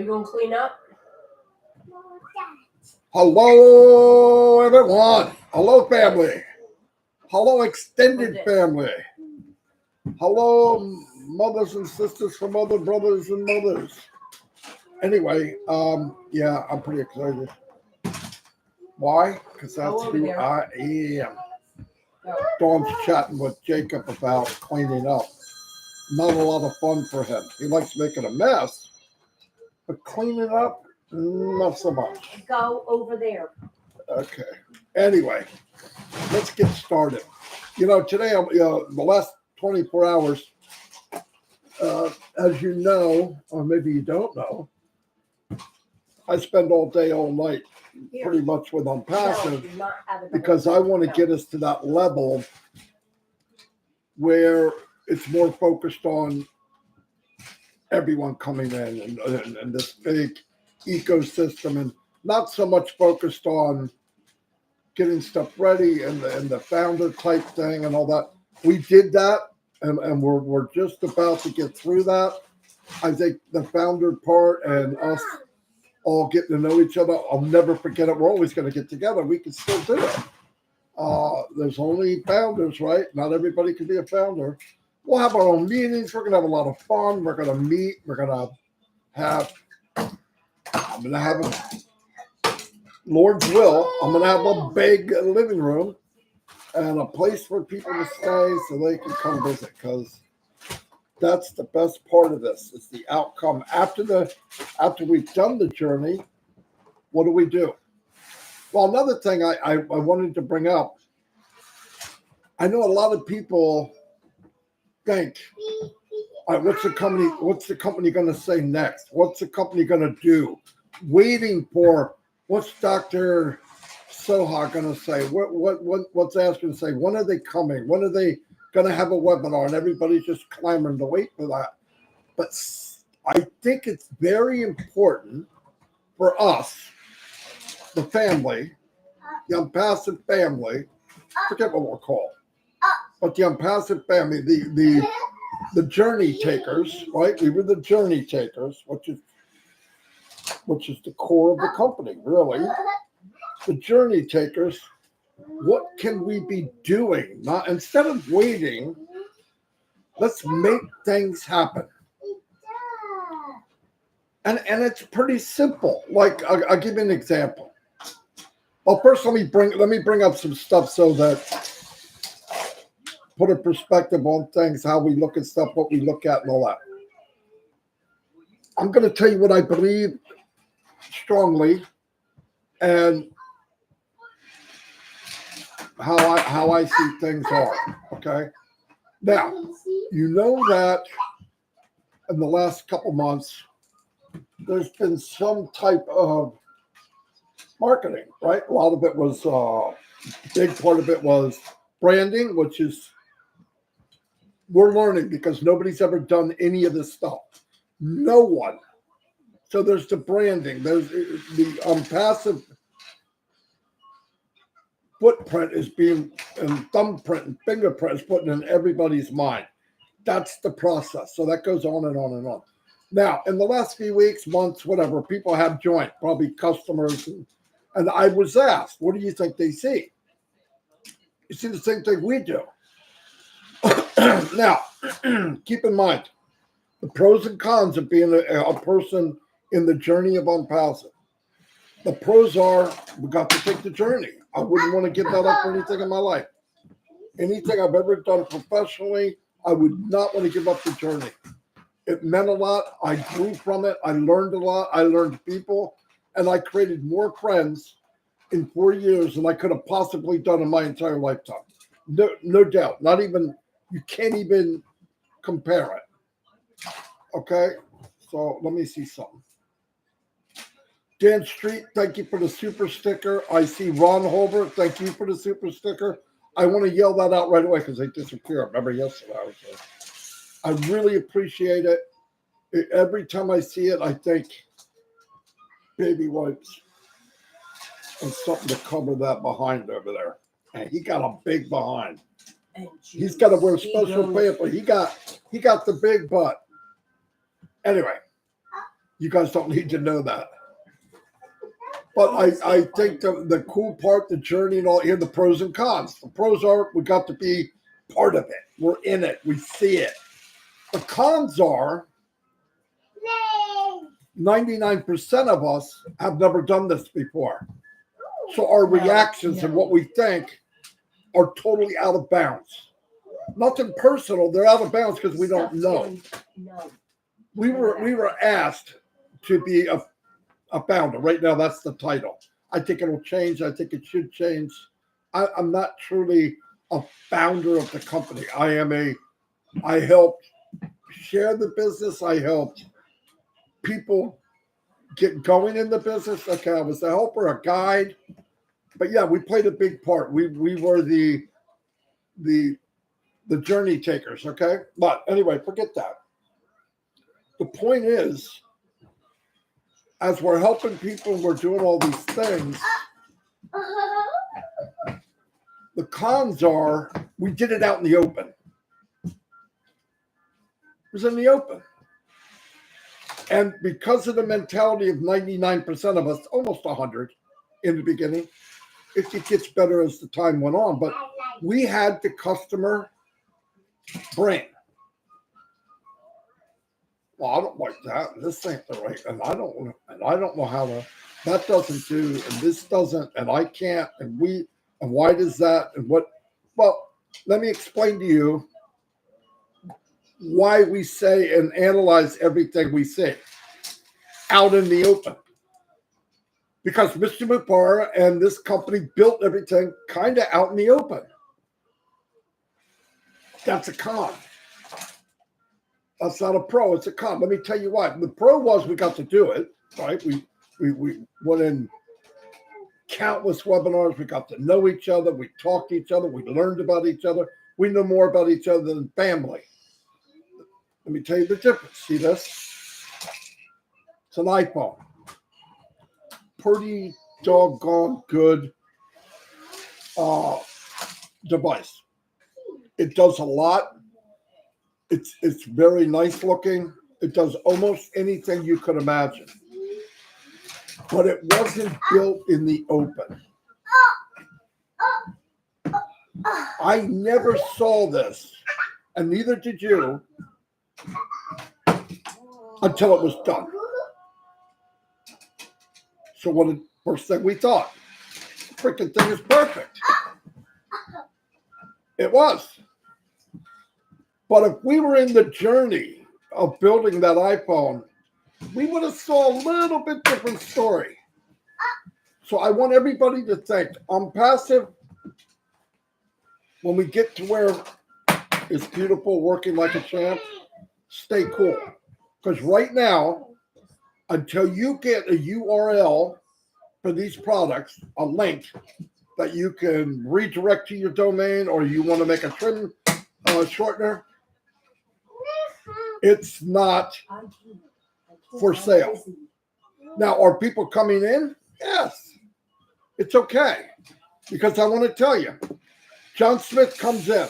you going to clean up? Hello, everyone. Hello, family. Hello, extended family. Hello, mothers and sisters from other brothers and mothers. Anyway, yeah, I'm pretty excited. Why? Because that's who I am. Dawn's chatting with Jacob about cleaning up. Not a lot of fun for him. He likes making a mess, but cleaning up, not so much. Go over there. Okay. Anyway, let's get started. You know, today, the last 24 hours, as you know, or maybe you don't know, I spend all day, all night, pretty much with Onpassive, because I want to get us to that level where it's more focused on everyone coming in and this big ecosystem, and not so much focused on getting stuff ready and the founder type thing and all that. We did that, and we're just about to get through that. I think the founder part and us all getting to know each other, I'll never forget it. We're always going to get together. We can still do it. There's only founders, right? Not everybody can be a founder. We'll have our own meetings. We're going to have a lot of fun. We're going to meet. We're going to have, I'm going to have a, Lord's will, I'm going to have a big living room and a place for people to stay so they can come visit, because that's the best part of this. It's the outcome. After we've done the journey, what do? Well, another thing I wanted to bring up, I know a lot of people think, all right, what's the company going to say next? What's the company going to do? Waiting for what's Dr. Soha going to say? What's Ash going to say? When are they coming? When are they going to have a webinar? And everybody's just clamoring to wait for that. But I think it's very important for us, the family, the Onpassive family, forget what we're called, but the Onpassive family, the journey takers, right? We were the journey takers, which is the core of the company, really. The journey takers, what can we be doing? Not instead of waiting, let's make things happen. And it's pretty simple. Like I'll give you an example. Well, first let me bring up some stuff so that put a perspective on things, how we look at stuff, what we look at, and all that. I'm going to tell you what I believe strongly and how I see things are. Okay. Now, you know that in the last couple months, there's been some type of marketing, right? A lot of it was, big part of it was branding, which is, we're learning because nobody's ever done any of this stuff. No one. So there's the branding. There's the Onpassive footprint is being, and thumbprint and fingerprint is putting in everybody's mind. That's the process. So that goes on and on and on. Now, in the last few weeks, months, whatever, people have joined, probably customers. And I was asked, what do you think they see? You see the same thing we do. Now, keep in mind, the pros and cons of being a person in the journey of Onpassive. The pros are, we got to take the journey. I wouldn't want to give that up for anything in my life. Anything I've ever done professionally, I would not want to give up the journey. It meant a lot. I grew from it. I learned a lot. I learned people, and I created more friends in 4 years than I could have possibly done in my entire lifetime. No doubt. Not even, you can't even compare it. Okay? So let me see something. Dan Street, thank you for the super sticker. I see Ron Holbert, thank you for the super sticker. I want to yell that out right away because they disappear. I remember yesterday. I really appreciate it. Every time I see it, I think baby wipes and something to cover that behind over there. And he got a big behind. He's got to wear special pants, but he got the big butt. Anyway, You guys don't need to know that. But I think the cool part, the journey and all, here, the pros and cons. The pros are we got to be part of it. We're in it. We see it. The cons are 99% of us have never done this before. So our reactions and what we think are totally out of bounds. Nothing personal. They're out of bounds because we don't know. We were asked to be a founder. Right now, that's the title. I think it'll change. I think it should change. I'm not truly a founder of the company. I helped share the business. I helped people get going in the business. Okay, I was a helper, a guide. But yeah, we played a big part. We were the journey takers, okay? But anyway, forget that. The point is, as we're helping people and we're doing all these things, the cons are we did it out in the open. It was in the open. And because of the mentality of 99% of us, almost 100 in the beginning, it gets better as the time went on. But we had the customer brain. Well, I don't like that. This ain't the right, and I don't know how to. That doesn't do, and this doesn't, and I can't, and why does that, and what? Well, let me explain to you why we say and analyze everything we say out in the open. Because Mr. Mufareh and this company built everything kind of out in the open. That's a con. That's not a pro, it's a con. Let me tell you why. The pro was we got to do it, right? We went in countless webinars. We got to know each other. We talked to each other. We learned about each other. We know more about each other than family. Let me tell you the difference. See this? It's an iPhone. Pretty doggone good device. It does a lot. It's very nice looking. It does almost anything you could imagine. But it wasn't built in the open. I never saw this, and neither did you, until it was done. So what the first thing we thought? The freaking thing is perfect. It was. But if we were in the journey of building that iPhone, we would have saw a little bit different story. So I want everybody to think, Onpassive, when we get to where it's beautiful, working like a champ, stay cool. Because right now, until you get a URL for these products, a link that you can redirect to your domain, or you want to make a trim shortener, it's not for sale. Now, are people coming in? Yes. It's okay. Because I want to tell you, John Smith comes in.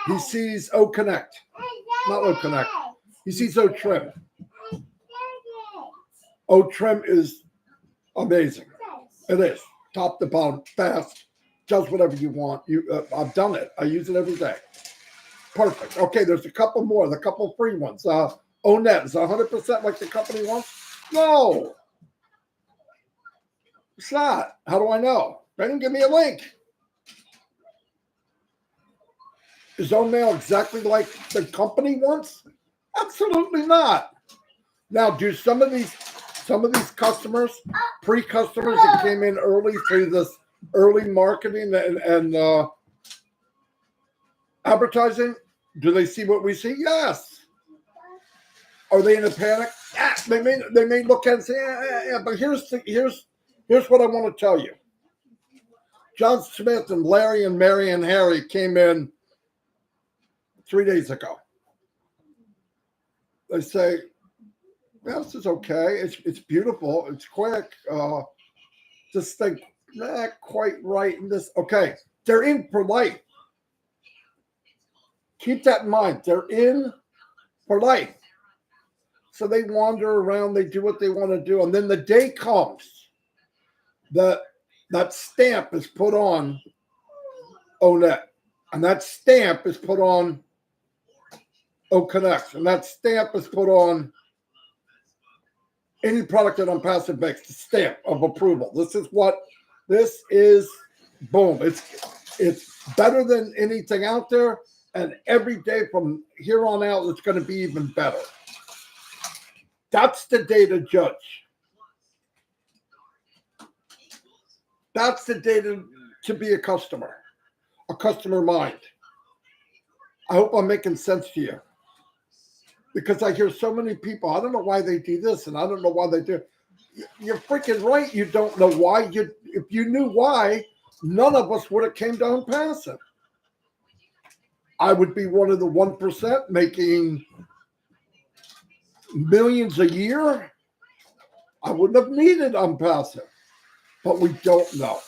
He sees O Connect. Not O Connect. He sees O Trim. O Trim is amazing. It is. Top to bottom, fast, does whatever you want. I've done it. I use it every day. Perfect. Okay, there's a couple more. The couple free ones. ONet is 100% like the company wants? No. It's not. How do I know? They didn't give me a link. Is ONmail exactly like the company wants? Absolutely not. Now, do some of these customers, pre-customers that came in early through this early marketing and advertising, do they see what we see? Yes. Are they in a panic? Yeah, they may look at it and say, yeah. But here's what I want to tell you. John Smith and Larry and Mary and Harry came in 3 days ago. They say, yeah, this is okay. It's beautiful. It's quick. Just think, not quite right in this. Okay, they're in for life. Keep that in mind. They're in for life. So they wander around, they do what they want to do. And then the day comes that that stamp is put on ONET. And that stamp is put on OConnect. And that stamp is put on any product that Onpassive makes, the stamp of approval. This is, boom. It's better than anything out there. And every day from here on out, it's going to be even better. That's the day to judge. That's the day to be a customer mind. I hope I'm making sense to you. Because I hear so many people, I don't know why they do this, and I don't know why they do. You're freaking right. You don't know why. If you knew why, none of us would have came to Onpassive. I would be one of the 1% making millions a year. I wouldn't have needed Onpassive, but we don't know.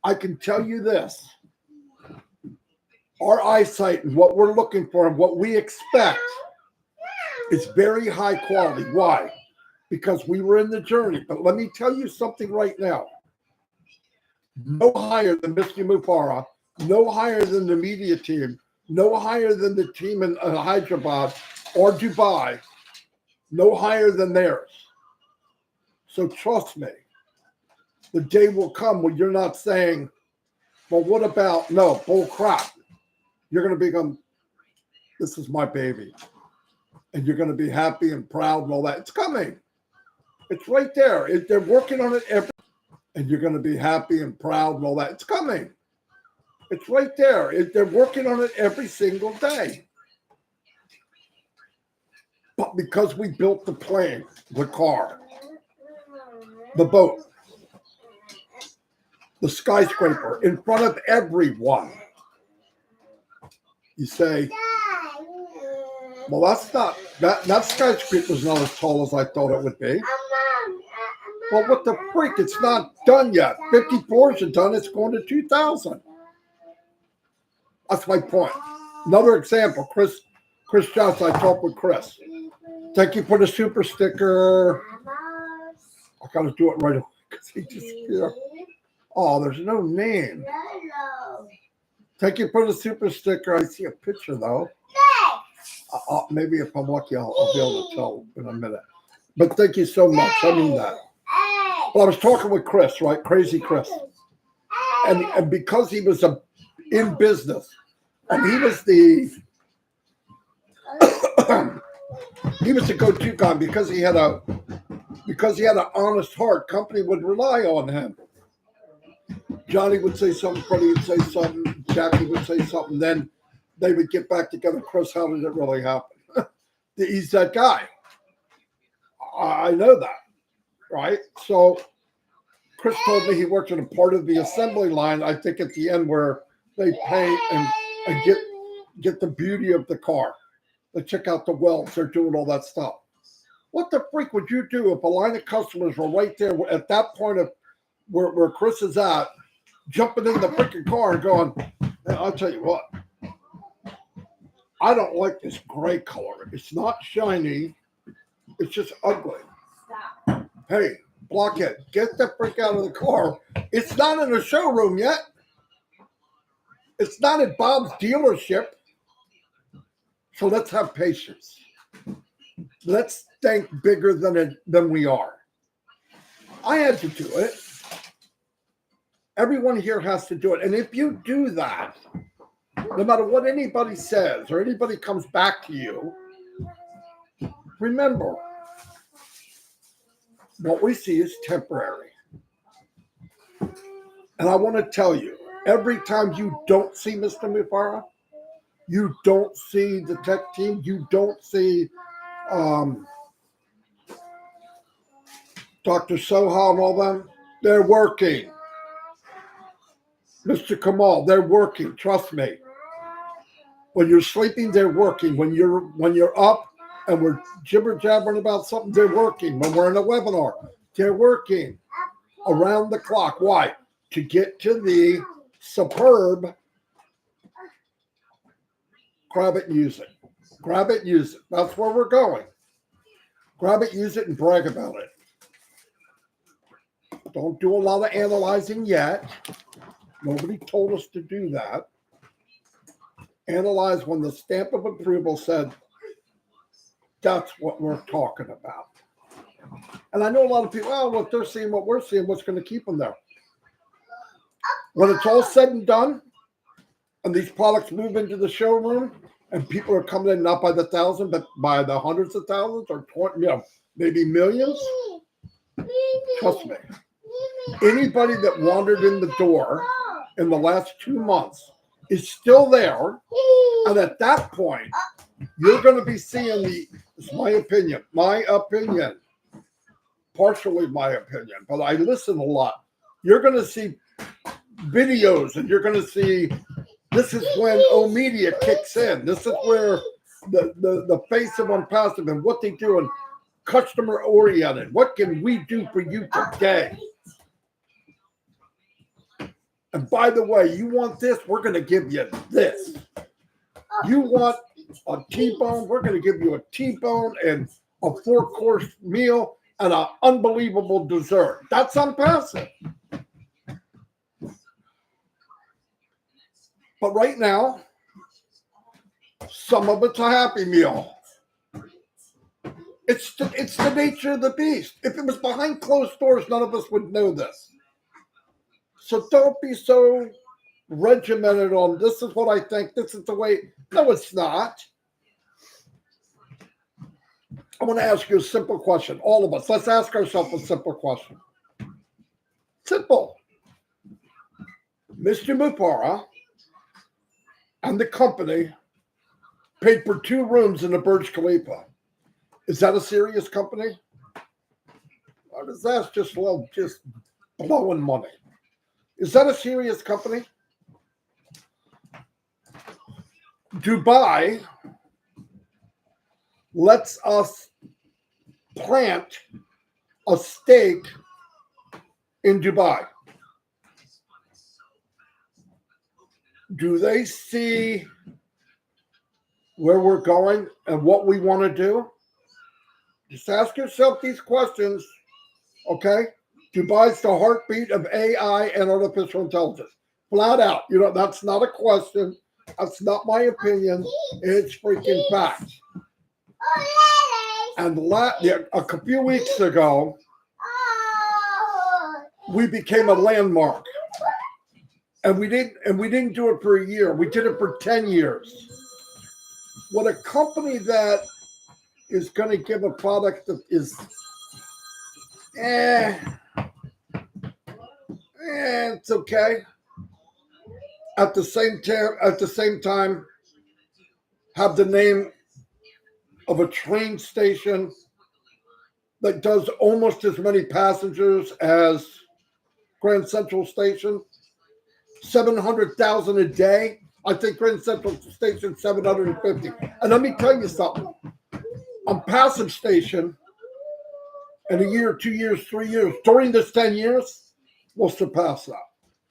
I can tell you this. Our eyesight and what we're looking for and what we expect is very high quality. Why? Because we were in the journey. But let me tell you something right now. No higher than Mr. Mufareh, no higher than the media team, no higher than the team in Hyderabad or Dubai, no higher than theirs. So trust me, the day will come when you're not saying, well, what about, no, bull crap. You're going to become, this is my baby. And you're going to be happy and proud and all that. It's coming. It's right there. They're working on it and you're going to be happy and proud and all that. It's coming. It's right there. They're working on it every single day. But because we built the plane, the car, the boat, the skyscraper in front of everyone, you say, well, that's not, that skyscraper's not as tall as I thought it would be. Well, what the freak? It's not done yet. 50 floors are done. It's going to 2,000. That's my point. Another example, Chris Johnson, I talked with Chris. Thank you for the super sticker. I got to do it right away because he disappeared. Oh, there's no name. Thank you for the super sticker. I see a picture, though. Maybe if I'm lucky, I'll be able to tell in a minute. But thank you so much. I mean that. Well, I was talking with Chris, right? Crazy Chris. And because he was in business, and he was the go-to guy because he had an honest heart. Company would rely on him. Johnny would say something, Freddie would say something, Jackie would say something, then they would get back together. Chris, how did it really happen? He's that guy. I know that, right? So Chris told me he worked in a part of the assembly line, I think at the end where they paint and get the beauty of the car. They check out the welds, they're doing all that stuff. What the freak would you do if a line of customers were right there at that point of where Chris is at, jumping in the freaking car and going, hey, I'll tell you what, I don't like this gray color. It's not shiny. It's just ugly. Stop. Hey, blockhead, get the freak out of the car. It's not in a showroom yet. It's not at Bob's dealership. So let's have patience. Let's think bigger than we are. I had to do it. Everyone here has to do it. And if you do that, no matter what anybody says or anybody comes back to you, remember, what we see is temporary. And I want to tell you, every time you don't see Mr. Mufareh, you don't see the tech team, you don't see Dr. Soha and all them, they're working. Mr. Kamal, they're working, trust me. When you're sleeping, they're working. When you're up and we're jibber-jabbering about something, they're working. When we're in a webinar, they're working around the clock. Why? To get to the superb private music. Grab it, use it. That's where we're going. Grab it, use it, and brag about it. Don't do a lot of analyzing yet. Nobody told us to do that. Analyze when the stamp of approval said, that's what we're talking about. And I know a lot of people, oh, if they're seeing what we're seeing, what's going to keep them there? When it's all said and done, and these products move into the showroom, and people are coming in not by the thousand, but by the hundreds of thousands or 20, maybe millions, trust me, anybody that wandered in the door in the last 2 months is still there. And at that point, you're going to be seeing it's my opinion, partially my opinion, but I listen a lot. You're going to see videos, and you're going to see, this is when O-Media kicks in. This is where the face of Onpassive and what they do, and customer oriented. What can we do for you today? And by the way, you want this, we're going to give you this. You want a T-bone, we're going to give you a T-bone and a 4-course meal and an unbelievable dessert. That's Onpassive. But right now, some of it's a Happy Meal. It's the nature of the beast. If it was behind closed doors, none of us would know this. So don't be so regimented on, this is what I think, this is the way. No, it's not. I want to ask you a simple question. All of us, let's ask ourselves a simple question. Simple. Mr. Mufareh and the company paid for 2 rooms in the Burj Khalifa. Is that a serious company? Or is that just blowing money? Is that a serious company? Dubai lets us plant a stake in Dubai. Do they see where we're going and what we want to do? Just ask yourself these questions, okay? Dubai's the heartbeat of AI and artificial intelligence. Flat out. That's not a question. That's not my opinion. It's freaking fact. And a few weeks ago, we became a landmark. And we didn't do it for a year. We did it for 10 years. What a company that is going to give a product that is it's okay. At the same time, have the name of a train station that does almost as many passengers as Grand Central Station. 700,000 a day. I think Grand Central Station 750. And let me tell you something. Onpassive Station, in a year, 2 years, 3 years, during this 10 years, will surpass that.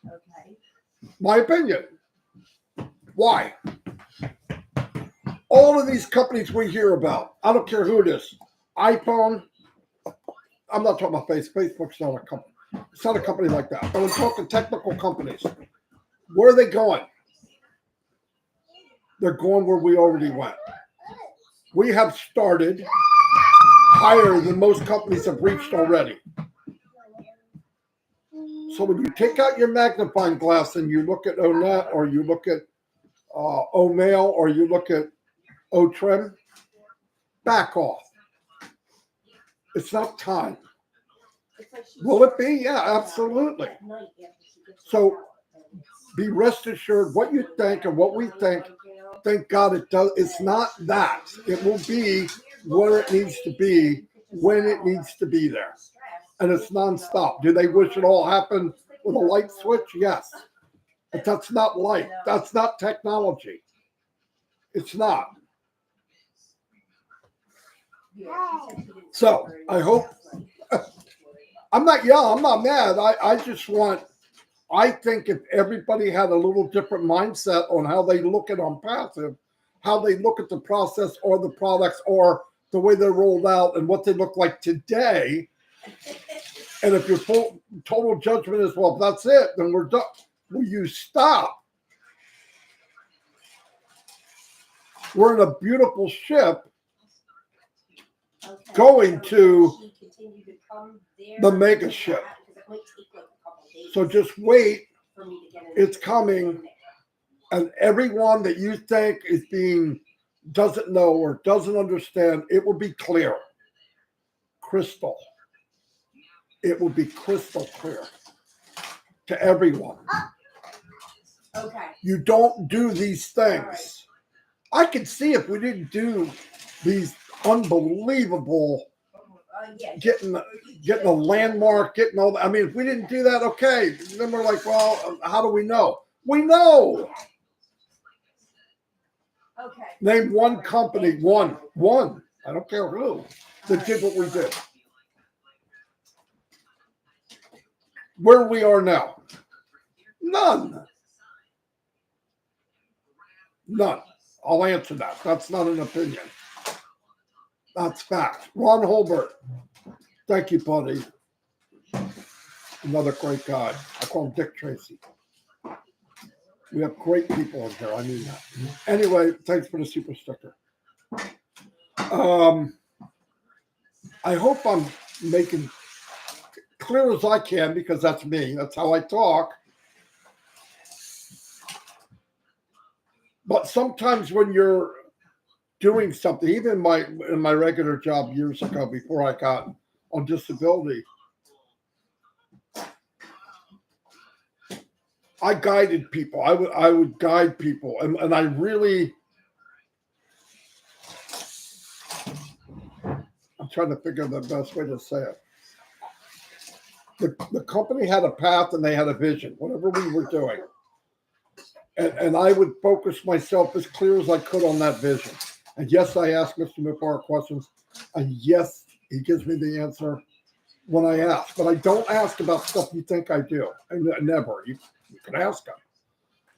Okay. My opinion. Why? All of these companies we hear about, I don't care who it is, iPhone, I'm not talking about Facebook. Facebook's not a company. It's not a company like that. But I'm talking technical companies. Where are they going? They're going where we already went. We have started higher than most companies have reached already. So when you take out your magnifying glass and you look at ONET, or you look at OMail, or you look at OTrim, back off. It's not time. Will it be? Yeah, absolutely. So be rest assured, what you think and what we think, thank God it does. It's not that. It will be where it needs to be, when it needs to be there. And it's nonstop. Do they wish it all happened with a light switch? Yes. But that's not light. That's not technology. It's not. So I hope, I'm not mad. I think if everybody had a little different mindset on how they look at Onpassive, how they look at the process or the products or the way they're rolled out and what they look like today. And if your full total judgment is, well, that's it, then we're done. Will you stop? We're in a beautiful ship going to the mega ship. So just wait. It's coming. And everyone that you think is doesn't know or doesn't understand, it will be clear. Crystal. It will be crystal clear to everyone. Okay. You don't do these things. I could see if we didn't do these unbelievable getting a landmark, getting all that. I mean, if we didn't do that, okay. Then we're like, well, how do we know? We know. Okay. Name one company, one. I don't care who, that did what we did. Where we are now. None. I'll answer that. That's not an opinion. That's fact. Ron Holbert. Thank you, buddy. Another great guy. I call him Dick Tracy. We have great people in here. I mean that. Anyway, thanks for the super sticker. I hope I'm making clear as I can because that's me. That's how I talk. But sometimes when you're doing something, even in my regular job years ago before I got on disability, I guided people. I would guide people, and I really. I'm trying to figure the best way to say it. The company had a path and they had a vision, whatever we were doing. And I would focus myself as clear as I could on that vision. And yes, I ask Mr. Mufareh questions. And yes, he gives me the answer when I ask. But I don't ask about stuff you think I do. Never. You can ask him.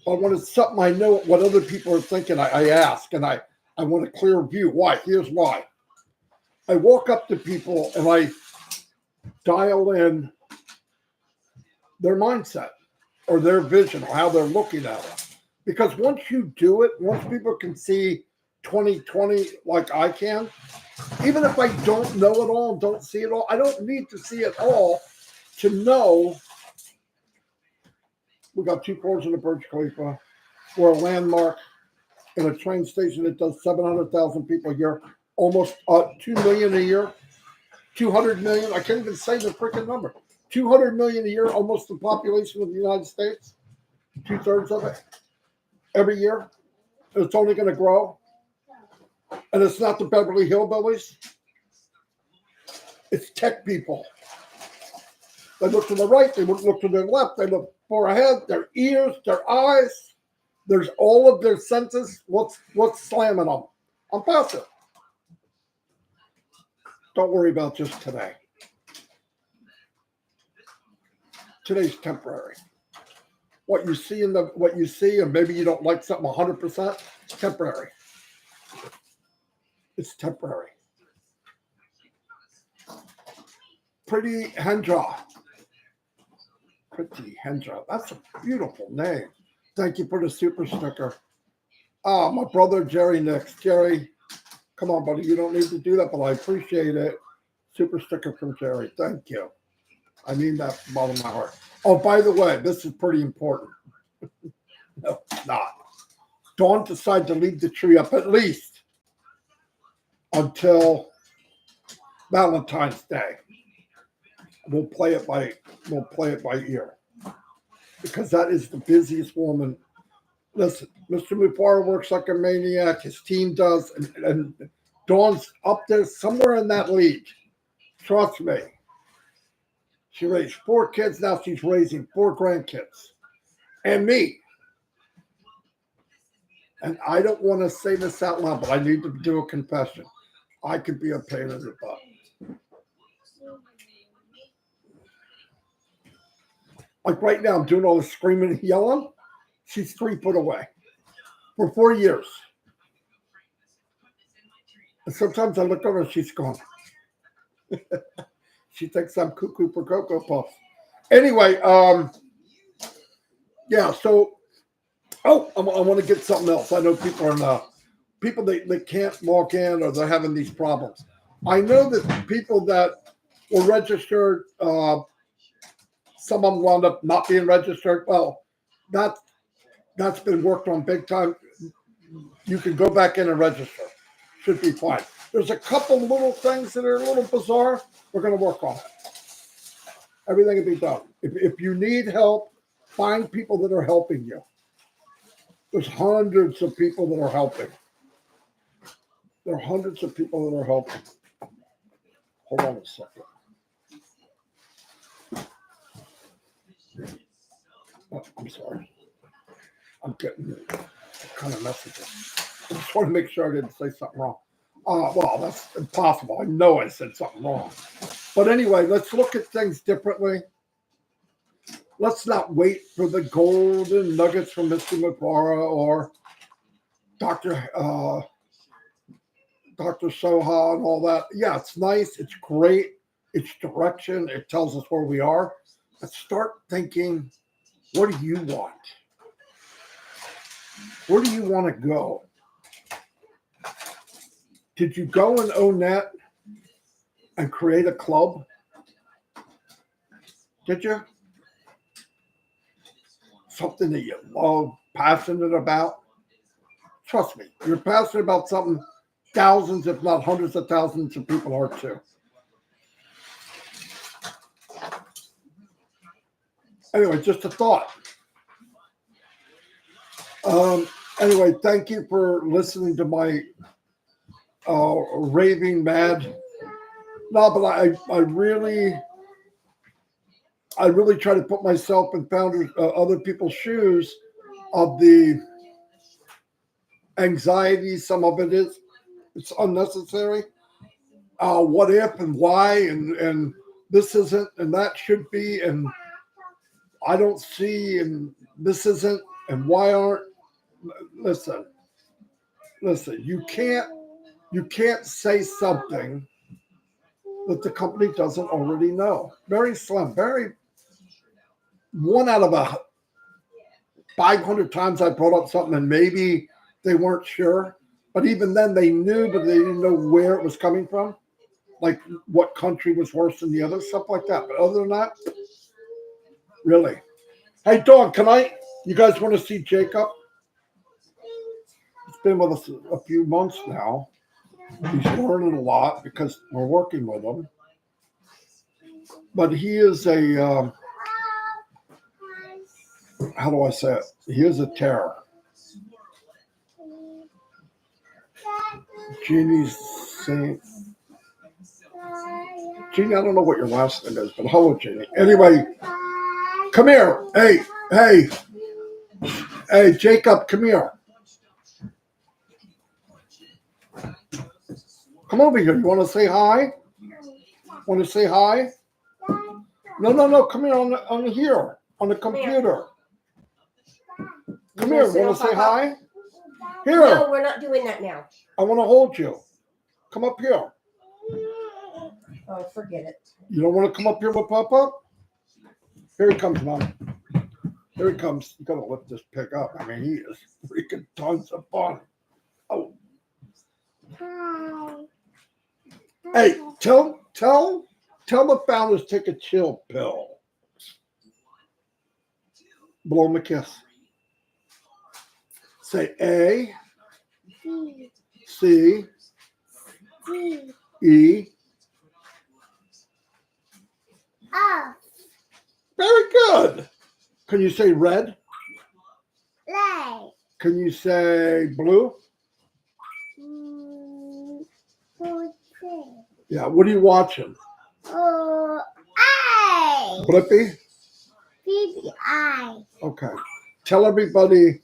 But when it's something I know what other people are thinking, I ask. And I want a clear view. Why? Here's why. I walk up to people and I dial in their mindset or their vision or how they're looking at it. Because once you do it, once people can see 2020 like I can, even if I don't know it all and don't see it all, I don't need to see it all to know we got 2 floors in the Burj Khalifa. We're a landmark in a train station that does 700,000 people a year, almost 2 million a year, 200 million. I can't even say the freaking number. 200 million a year, almost the population of the United States, 2/3 of it every year. It's only going to grow. And it's not the Beverly Hillbillies. It's tech people. They look to the right, they look to their left, they look far ahead, their ears, their eyes. There's all of their senses. What's slamming them? Onpassive. Don't worry about just today. Today's temporary. What you see and maybe you don't like something 100%, temporary. It's temporary. Pretty Hendra. That's a beautiful name. Thank you for the super sticker. My brother Jerry next. Jerry, come on, buddy. You don't need to do that, but I appreciate it. Super sticker from Jerry. Thank you. I mean that from the bottom of my heart. Oh, by the way, this is pretty important. No, it's not. Don't decide to leave the tree up at least until Valentine's Day. We'll play it by ear because that is the busiest woman. Listen, Mr. Mufareh works like a maniac. His team does, and Dawn's up there somewhere in that league. Trust me. She raised 4 kids. Now she's raising 4 grandkids. And me. And I don't want to say this out loud, but I need to do a confession. I could be a pain in the butt. Like right now, I'm doing all this screaming and yelling. She's 3 foot away for 4 years. Sometimes I look over and she's gone. She thinks I'm cuckoo for Cocoa Puffs. Anyway, yeah, so, I want to get something else. I know people are not, people they can't log in or they're having these problems. I know that people that were registered, some of them wound up not being registered. Well, that's been worked on big time. You can go back in and register. Should be fine. There's a couple little things that are a little bizarre. We're going to work on it. Everything will be done. If you need help, find people that are helping you. There's hundreds of people that are helping. There are hundreds of people that are helping. Hold on a second. Oh, I'm sorry. I'm getting kind of messages. I just want to make sure I didn't say something wrong. Well, that's impossible. I know I said something wrong. But anyway, let's look at things differently. Let's not wait for the golden nuggets from Mr. Mufareh or Dr. Soha and all that. Yeah, it's nice. It's great. It's direction. It tells us where we are. Let's start thinking, what do you want? Where do you want to go? Did you go in ONET and create a club? Did you? Something that you love, passionate about? Trust me, you're passionate about something thousands, if not hundreds of thousands of people are too. Anyway, just a thought. Anyway, thank you for listening to my raving mad. No, but I really try to put myself in founders, other people's shoes of the anxiety. Some of it's unnecessary. What if and why and this isn't and that should be and I don't see and this isn't and why aren't. Listen. You can't say something that the company doesn't already know. Very slim. Very one out of 500 times I brought up something and maybe they weren't sure. But even then they knew, but they didn't know where it was coming from. Like what country was worse than the other, stuff like that. But other than that, really. Hey, Dawn, you guys want to see Jacob? He's been with us a few months now. He's learning a lot because we're working with him. But he is a, how do I say it? He is a terror. Jeannie's saying, Jeannie, I don't know what your last name is, but hello, Jeannie. Anyway, come here. Hey, Jacob, come here. Come over here. You want to say hi? Want to say hi? No. Come here on here on the computer. Come here. Want to say hi? Here. No, we're not doing that now. I want to hold you. Come up here. Oh, forget it. You don't want to come up here with Papa? Here he comes, Mom. Here he comes. You gotta lift this pig up. I mean, he is freaking tons of fun. Oh. Hey, tell the founders take a chill pill. Blow them a kiss. Say A, C, E. Very good. Can you say red? Can you say blue? Yeah, what are you watching? Blippi? Okay. Tell everybody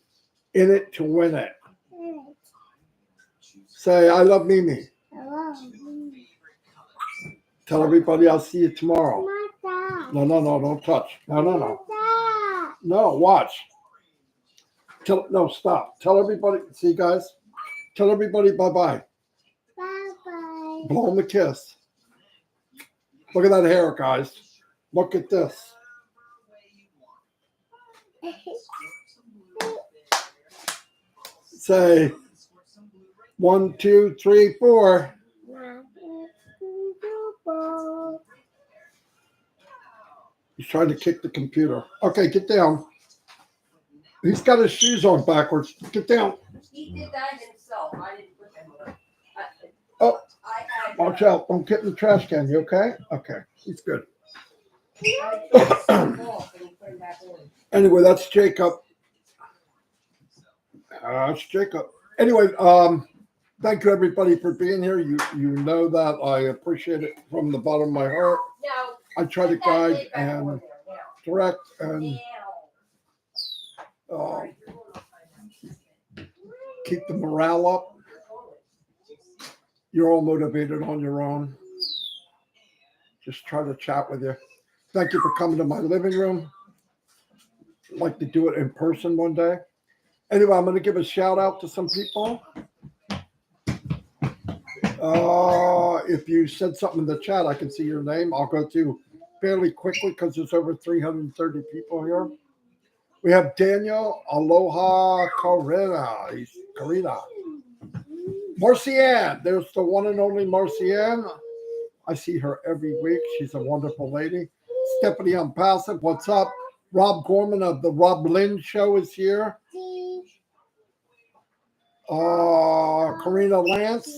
in it to win it. Say, I love Mimi. Tell everybody I'll see you tomorrow. No, don't touch. No. No, watch. Stop. Tell everybody, see guys? Tell everybody bye-bye. Blow him a kiss. Look at that hair, guys. Look at this. Say 1, 2, 3, 4. He's trying to kick the computer. Okay, get down. He's got his shoes on backwards. Get down. He did that himself. I didn't put them on. Oh, I had. watch out. Don't get in the trash can. You okay? Okay, he's good. Anyway, that's Jacob. That's Jacob. Anyway, thank you everybody for being here. You know that I appreciate it from the bottom of my heart. No. I try to guide and direct and keep the morale up. You're all motivated on your own. Just try to chat with you. Thank you for coming to my living room. I'd like to do it in person one day. Anyway, I'm going to give a shout out to some people. If you said something in the chat, I can see your name. I'll go through fairly quickly because there's over 330 people here. We have Daniel, Aloha, Karina. Marcianne, there's the one and only Marcianne. I see her every week. She's a wonderful lady. Stephanie Onpassive, what's up? Rob Gorman of the Rob Lynn Show is here. Karina Lance,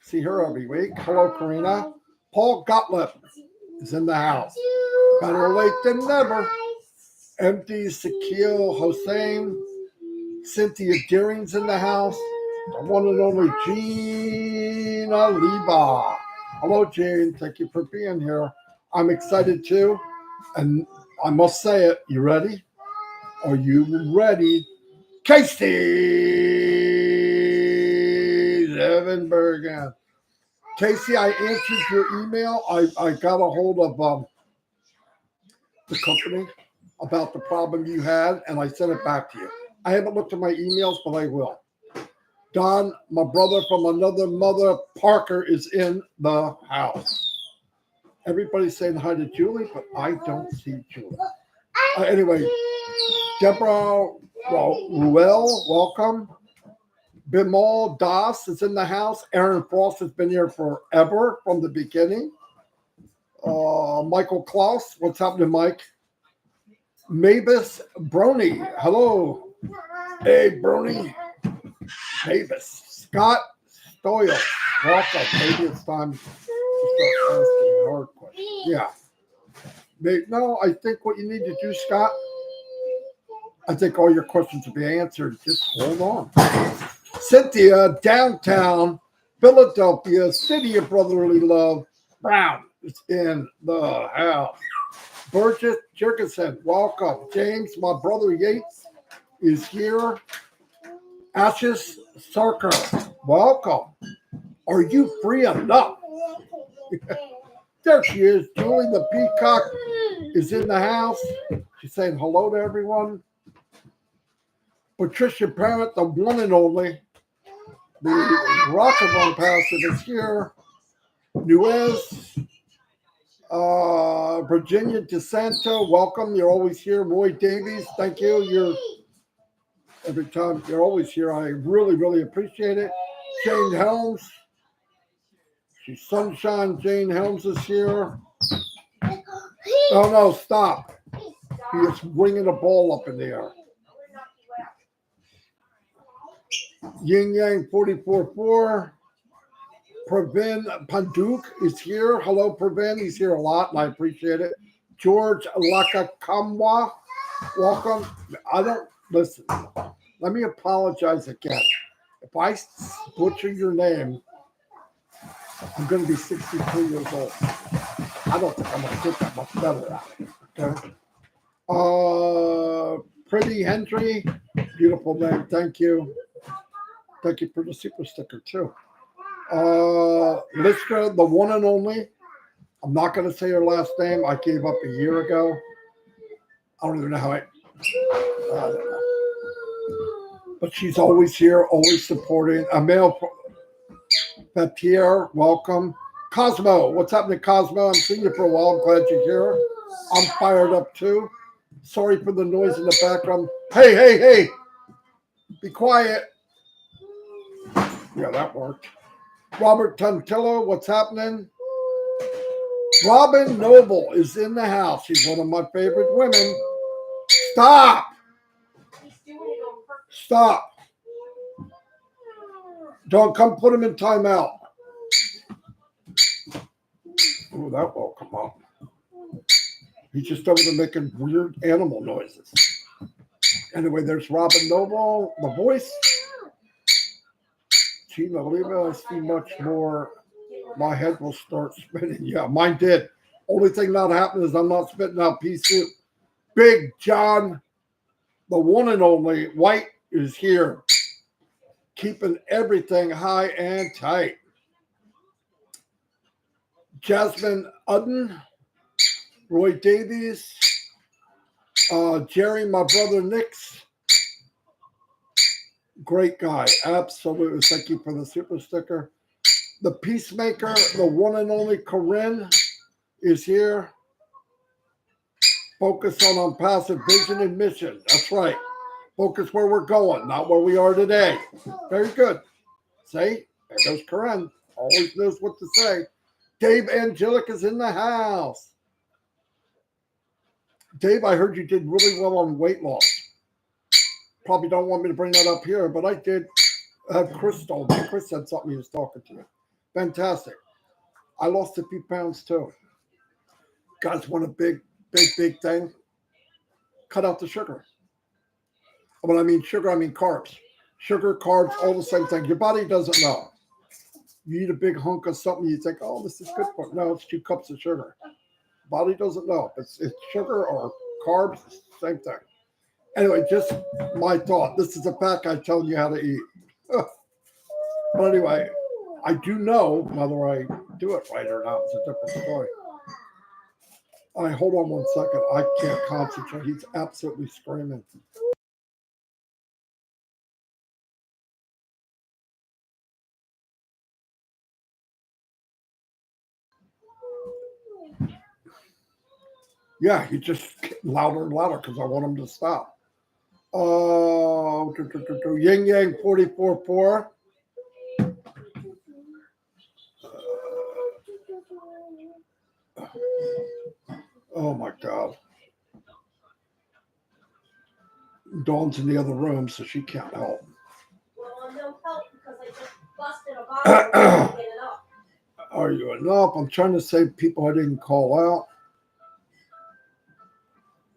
see her every week. Hello, Karina. Paul Gottlieb is in the house. Better late than never. Empty Sakil Hossein. Cynthia Deering's in the house. The one and only Gina Liba. Hello, Jane. Thank you for being here. I'm excited too. And I must say it. You ready? Are you ready? Casey Levenbergen. Casey, I answered your email. I got a hold of the company about the problem you had, and I sent it back to you. I haven't looked at my emails, but I will. Don, my brother from another mother, Parker, is in the house. Everybody's saying hi to Julie, but I don't see Julie. Anyway, Deborah Ruel, welcome. Bimal Das is in the house. Aaron Frost has been here forever from the beginning. Michael Klaus, what's happening, Mike? Mavis Brony, hello. Hey, Brony. Mavis. Scott Stoyle, welcome. Maybe it's time to start asking hard questions. Yeah. No, I think what you need to do, Scott, I think all your questions will be answered. Just hold on. Cynthia, downtown Philadelphia, city of brotherly love. Brown is in the house. Burgess Jergensen, welcome. James, my brother Yates is here. Ashes Sarker, welcome. Are you free enough? There she is. Julie the Peacock is in the house. She's saying hello to everyone. Patricia Parent, the one and only. The Rock of Onpassive is here. Nuez. Virginia DeSanto, welcome. You're always here. Roy Davies, thank you. You're every time you're always here. I really, really appreciate it. Jane Helms. She's Sunshine. Jane Helms is here. Oh no, stop. He is winging a ball up in the air. Yin Yang 44-4. Pravin Panduk is here. Hello, Pravin. He's here a lot, and I appreciate it. George Lakakamwa, welcome. I don't listen. Let me apologize again. If I butcher your name, I'm going to be 63 years old. I don't think I'm going to get that much better at it. Okay. Pretty Hendry, beautiful name. Thank you. Thank you for the super sticker too. Lister, the one and only. I'm not going to say her last name. I gave up a year ago. I don't even know how I don't know. But she's always here, always supporting. Pierre, welcome. Cosmo, what's happening, Cosmo? I'm seeing you for a while. I'm glad you're here. I'm fired up too. Sorry for the noise in the background. Hey, hey, hey. Be quiet. Yeah, that worked. Robert Tuntillo, what's happening? Robin Noble is in the house. She's one of my favorite women. Stop. Stop. Don't come put him in timeout. Oh, that will come up. He's just over there making weird animal noises. Anyway, there's Robin Noble, the voice. Gee, I believe I see much more. My head will start spinning. Yeah, mine did. Only thing not happening is I'm not spitting out pea soup. Big John, the one and only White, is here, keeping everything high and tight. Jasmine Udden, Roy Davies, Jerry, my brother Nick's. Great guy. Absolutely. Thank you for the super sticker. The Peacemaker, the one and only Corinne, is here. Focus on Onpassive vision and mission. That's right. Focus where we're going, not where we are today. Very good. See? There goes Corinne. Always knows what to say. Dave Angelic is in the house. Dave, I heard you did really well on weight loss. Probably don't want me to bring that up here, but I did. Chris told me. Chris said something, he was talking to you. Fantastic. I lost a few pounds too. Guys want a big thing. Cut out the sugar. When I mean sugar, I mean carbs. Sugar, carbs, all the same thing. Your body doesn't know. You eat a big hunk of something, you think, oh, this is good for it. No, it's 2 cups of sugar. Body doesn't know. It's sugar or carbs, same thing. Anyway, just my thought. This is a pack I tell you how to eat. But anyway, I do know whether I do it right or not. It's a different story. All right, hold on 1 second. I can't concentrate. He's absolutely screaming. Yeah, he just getting louder and louder because I want him to stop. Yin Yang 44.4. Oh my God. Dawn's in the other room, so she can't help. Well, no help because I just busted a bottle and get it up. Are you enough? I'm trying to save people I didn't call out.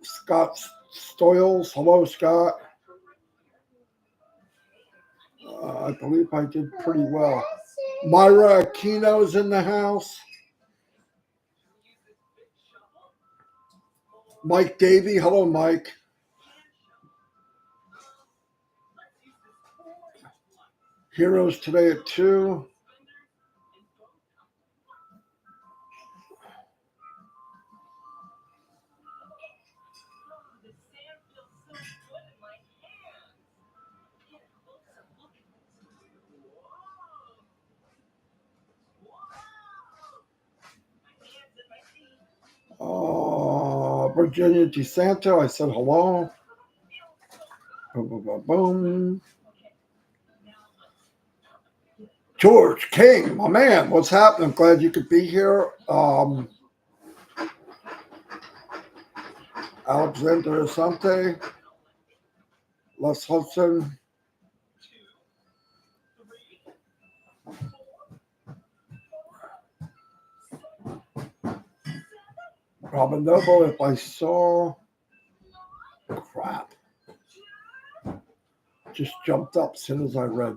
Scott Stoyles. Hello, Scott. I believe I did pretty well. Myra Aquino's in the house. Mike Davey. Hello, Mike. Heroes today at 2. Virginia DeSanto, I said hello. Boom, boom, boom, boom. George King, my man, what's happening? I'm glad you could be here. Alexander Asante, Les Hudson. Robin Noble, if I saw, crap. Just jumped up as soon as I read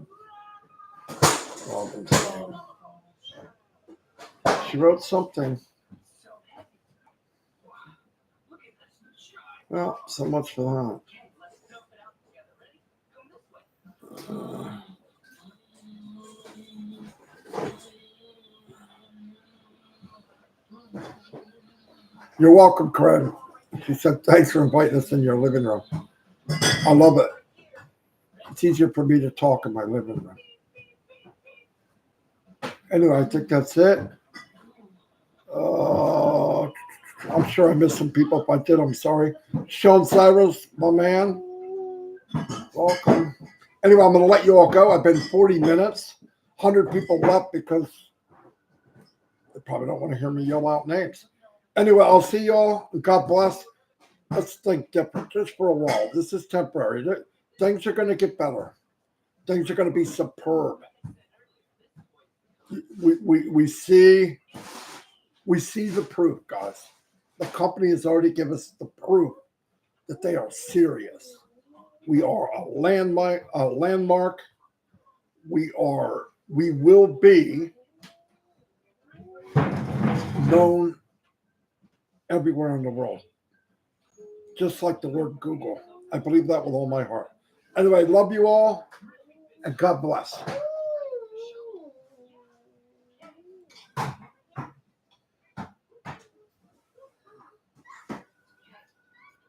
Robin's name. She wrote something. Well, so much for that. You're welcome, Corinne. She said, thanks for inviting us in your living room. I love it. It's easier for me to talk in my living room. Anyway, I think that's it. I'm sure I missed some people. If I did, I'm sorry. Sean Cyrus, my man, welcome. Anyway, I'm going to let you all go. I've been 40 minutes. 100 people left because they probably don't want to hear me yell out names. Anyway, I'll see y'all. God bless. Let's think different just for a while. This is temporary. Things are going to get better. Things are going to be superb. We see the proof, guys. The company has already given us the proof that they are serious. We are a landmark. We will be known everywhere in the world. Just like the word Google. I believe that with all my heart. Anyway, love you all, and God bless.